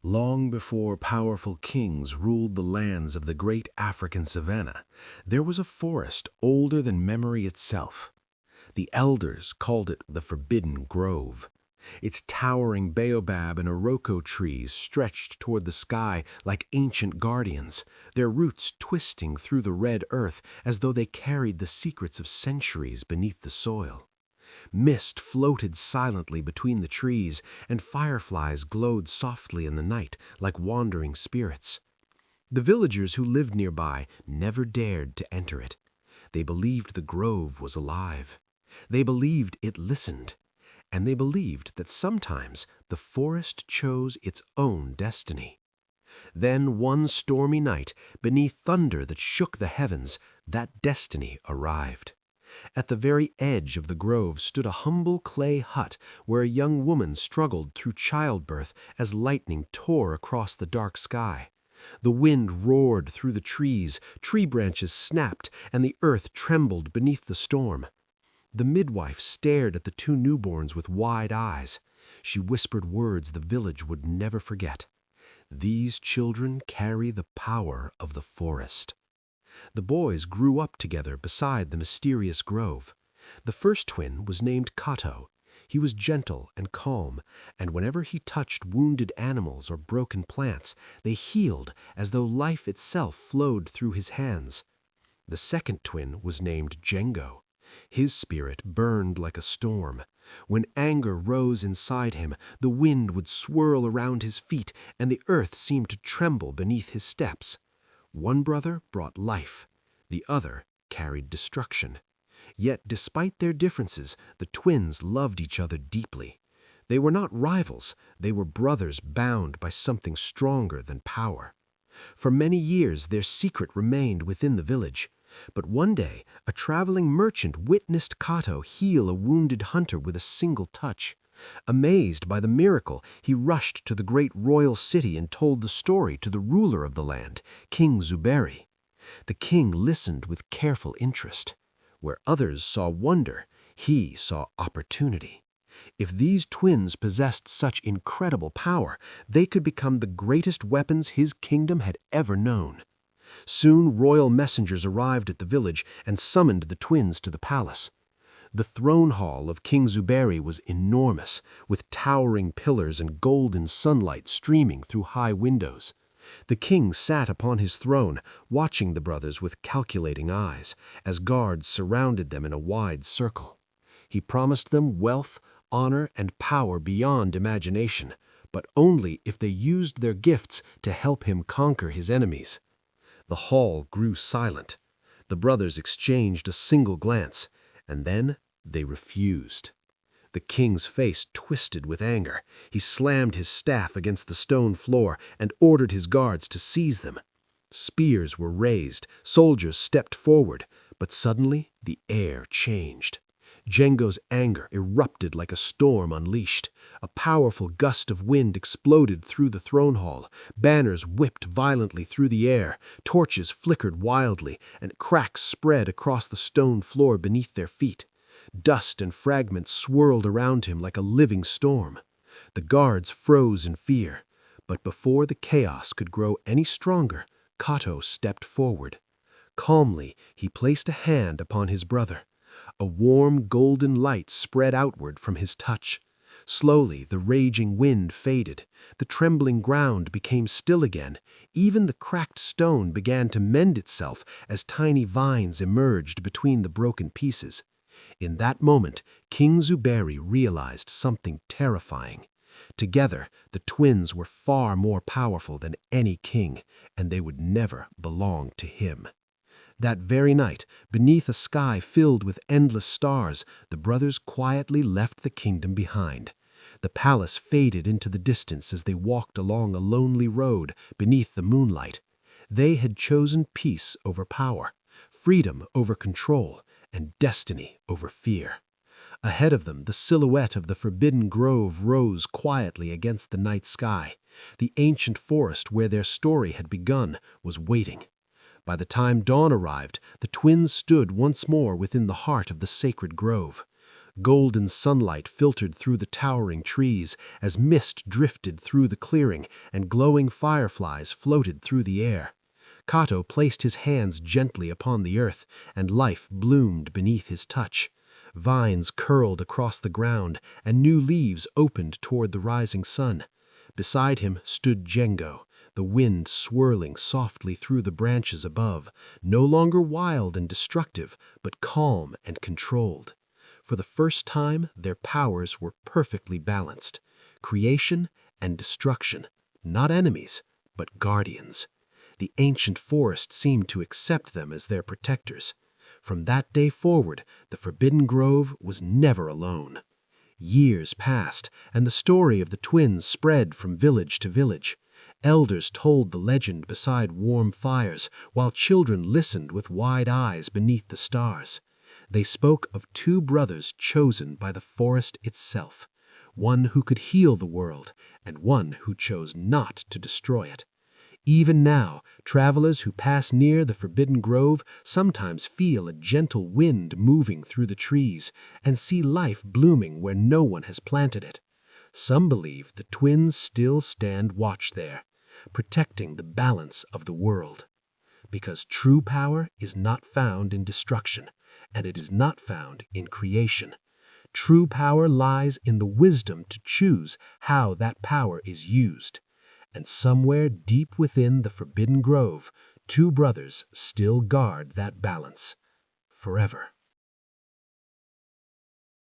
Long before powerful kings ruled the lands of the great African savanna, there was a forest older than memory itself. The elders called it the Forbidden Grove. Its towering baobab and iroko trees stretched toward the sky like ancient guardians, their roots twisting through the red earth as though they carried the secrets of centuries beneath the soil. Mist floated silently between the trees, and fireflies glowed softly in the night like wandering spirits. The villagers who lived nearby never dared to enter it. They believed the grove was alive. They believed it listened. And they believed that sometimes the forest chose its own destiny. Then one stormy night, beneath thunder that shook the heavens, that destiny arrived. At the very edge of the grove stood a humble clay hut where a young woman struggled through childbirth as lightning tore across the dark sky. The wind roared through the trees, tree branches snapped, and the earth trembled beneath the storm. The midwife stared at the two newborns with wide eyes. She whispered words the village would never forget. "These children carry the power of the forest." The boys grew up together beside the mysterious grove. The first twin was named Kato. He was gentle and calm, and whenever he touched wounded animals or broken plants, they healed as though life itself flowed through his hands. The second twin was named Django. His spirit burned like a storm. When anger rose inside him, the wind would swirl around his feet, and the earth seemed to tremble beneath his steps. One brother brought life, the other carried destruction. Yet despite their differences, the twins loved each other deeply. They were not rivals, they were brothers bound by something stronger than power. For many years their secret remained within the village. But one day, a traveling merchant witnessed Kato heal a wounded hunter with a single touch. Amazed by the miracle, he rushed to the great royal city and told the story to the ruler of the land, King Zuberi. The king listened with careful interest. Where others saw wonder, he saw opportunity. If these twins possessed such incredible power, they could become the greatest weapons his kingdom had ever known. Soon royal messengers arrived at the village and summoned the twins to the palace. The throne hall of King Zuberi was enormous, with towering pillars and golden sunlight streaming through high windows. The king sat upon his throne, watching the brothers with calculating eyes, as guards surrounded them in a wide circle. He promised them wealth, honor, and power beyond imagination, but only if they used their gifts to help him conquer his enemies. The hall grew silent. The brothers exchanged a single glance, and then they refused. The king's face twisted with anger. He slammed his staff against the stone floor and ordered his guards to seize them. Spears were raised, soldiers stepped forward, but suddenly the air changed. Django's anger erupted like a storm unleashed. A powerful gust of wind exploded through the throne hall. Banners whipped violently through the air. Torches flickered wildly, and cracks spread across the stone floor beneath their feet. Dust and fragments swirled around him like a living storm. The guards froze in fear, but before the chaos could grow any stronger, Kato stepped forward. Calmly, he placed a hand upon his brother. A warm golden light spread outward from his touch. Slowly, the raging wind faded. The trembling ground became still again. Even the cracked stone began to mend itself as tiny vines emerged between the broken pieces. In that moment, King Zuberi realized something terrifying. Together, the twins were far more powerful than any king, and they would never belong to him. That very night, beneath a sky filled with endless stars, the brothers quietly left the kingdom behind. The palace faded into the distance as they walked along a lonely road beneath the moonlight. They had chosen peace over power, freedom over control, and destiny over fear. Ahead of them, the silhouette of the Forbidden Grove rose quietly against the night sky. The ancient forest where their story had begun was waiting. By the time dawn arrived, the twins stood once more within the heart of the sacred grove. Golden sunlight filtered through the towering trees as mist drifted through the clearing and glowing fireflies floated through the air. Kato placed his hands gently upon the earth, and life bloomed beneath his touch. Vines curled across the ground, and new leaves opened toward the rising sun. Beside him stood Django, the wind swirling softly through the branches above, no longer wild and destructive, but calm and controlled. For the first time, their powers were perfectly balanced. Creation and destruction, not enemies, but guardians. The ancient forest seemed to accept them as their protectors. From that day forward, the Forbidden Grove was never alone. Years passed, and the story of the twins spread from village to village. Elders told the legend beside warm fires, while children listened with wide eyes beneath the stars. They spoke of two brothers chosen by the forest itself, one who could heal the world, and one who chose not to destroy it. Even now, travelers who pass near the Forbidden Grove sometimes feel a gentle wind moving through the trees and see life blooming where no one has planted it. Some believe the twins still stand watch there, protecting the balance of the world. Because true power is not found in destruction, and it is not found in creation. True power lies in the wisdom to choose how that power is used. And somewhere deep within the Forbidden Grove, two brothers still guard that balance forever.